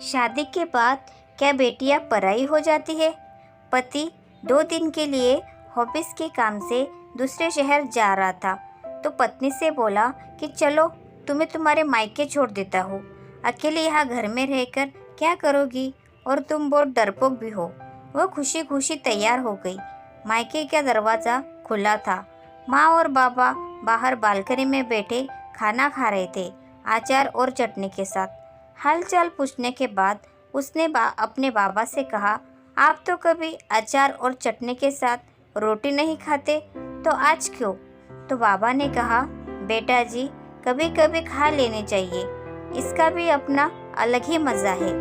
शादी के बाद क्या बेटियां पराई हो जाती है? पति 2 दिन के लिए ऑफिस के काम से दूसरे शहर जा रहा था तो पत्नी से बोला कि चलो तुम्हें तुम्हारे मायके छोड़ देता हूँ। अकेले यहाँ घर में रहकर क्या करोगी और तुम बहुत डरपोक भी हो। वह खुशी खुशी तैयार हो गई। मायके का दरवाज़ा खुला था। माँ और बाबा बाहर बालकनी में बैठे खाना खा रहे थे, अचार और चटनी के साथ। हालचाल पूछने के बाद उसने अपने बाबा से कहा, आप तो कभी अचार और चटनी के साथ रोटी नहीं खाते, तो आज क्यों? तो बाबा ने कहा, बेटा जी कभी कभी खा लेने चाहिए, इसका भी अपना अलग ही मज़ा है।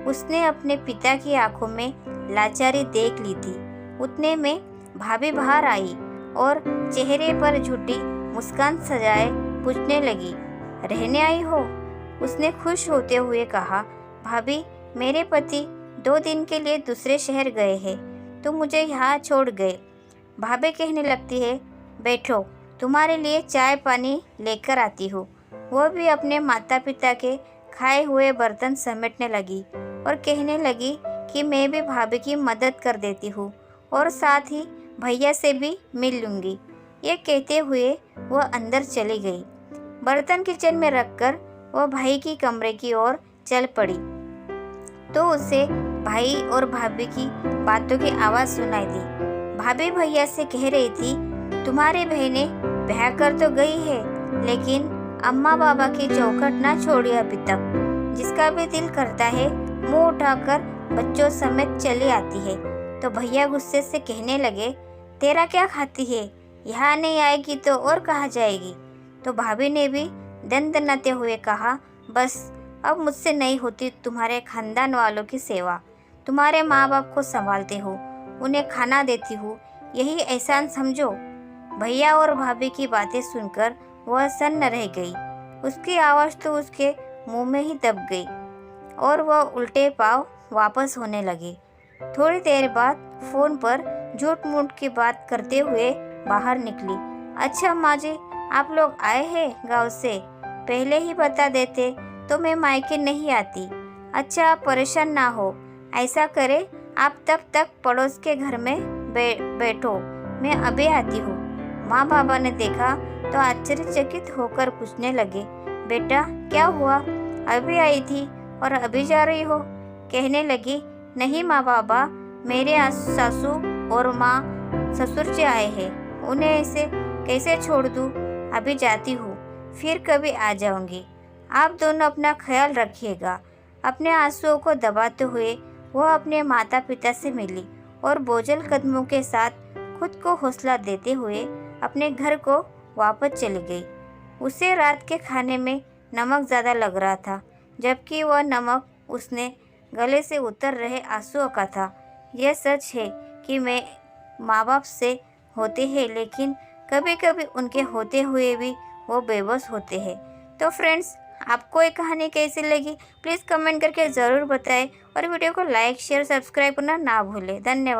उसने अपने पिता की आंखों में लाचारी देख ली थी। उतने में भाभी बाहर आई और चेहरे पर झूठी मुस्कान सजाए पूछने लगी, रहने आई हो? उसने खुश होते हुए कहा, भाभी मेरे पति 2 दिन के लिए दूसरे शहर गए हैं तो मुझे यहाँ छोड़ गए। भाभी कहने लगती है, बैठो तुम्हारे लिए चाय पानी लेकर आती हूँ। वह भी अपने माता पिता के खाए हुए बर्तन समेटने लगी और कहने लगी कि मैं भी भाभी की मदद कर देती हूँ और साथ ही भैया से भी मिल लूँगी। ये कहते हुए वह अंदर चली गई। बर्तन किचन में रखकर वह भाई की कमरे की ओर चल पड़ी तो उसे भाई और भाभी की बातों की आवाज़ सुनाई दी। भाभी भैया से कह रही थी, तुम्हारी बहनें ब्याह कर तो गई है लेकिन अम्मा बाबा की चौखट ना छोड़ी अभी तक। जिसका भी दिल करता है मुंह उठाकर बच्चों समेत चली आती है। तो भैया गुस्से से कहने लगे, तेरा क्या खाती है, यहाँ नहीं आएगी तो और कहाँ जाएगी? तो भाभी ने भी दंड दनाते हुए कहा, बस अब मुझसे नहीं होती तुम्हारे खानदान वालों की सेवा। तुम्हारे माँ बाप को संभालती हूँ, उन्हें खाना देती हूँ, यही एहसान समझो। भैया और भाभी की बातें सुनकर वह सन्न रह गई। उसकी आवाज़ तो उसके मुंह में ही दब गई और वह उल्टे पांव वापस होने लगी। थोड़ी देर बाद फ़ोन पर झूठ मूठ की बात करते हुए बाहर निकली। अच्छा माँ जी, आप लोग आए हैं गांव से? पहले ही बता देते तो मैं मायके नहीं आती। अच्छा आप परेशान ना हो, ऐसा करे आप तब तक पड़ोस के घर में बैठो, मैं अभी आती हूँ। माँ बाबा ने देखा तो आश्चर्यचकित होकर पूछने लगे, बेटा क्या हुआ, अभी आई थी और अभी जा रही हो? कहने लगी, नहीं माँ बाबा, मेरे सासू और माँ ससुर जी आए हैं, उन्हें ऐसे कैसे छोड़ दूँ? अभी जाती हूँ, फिर कभी आ जाऊँगी। आप दोनों अपना ख्याल रखिएगा। अपने आंसुओं को दबाते हुए वह अपने माता पिता से मिली और बोझल कदमों के साथ खुद को हौसला देते हुए अपने घर को वापस चली गई। उसे रात के खाने में नमक ज़्यादा लग रहा था, जबकि वह नमक उसने गले से उतर रहे आंसुओं का था। यह सच है कि माँ बाप से होते हैं, लेकिन कभी कभी उनके होते हुए भी वो बेबस होते हैं। तो फ्रेंड्स, आपको ये कहानी कैसी लगी प्लीज़ कमेंट करके ज़रूर बताएं और वीडियो को लाइक शेयर सब्सक्राइब करना ना भूलें। धन्यवाद।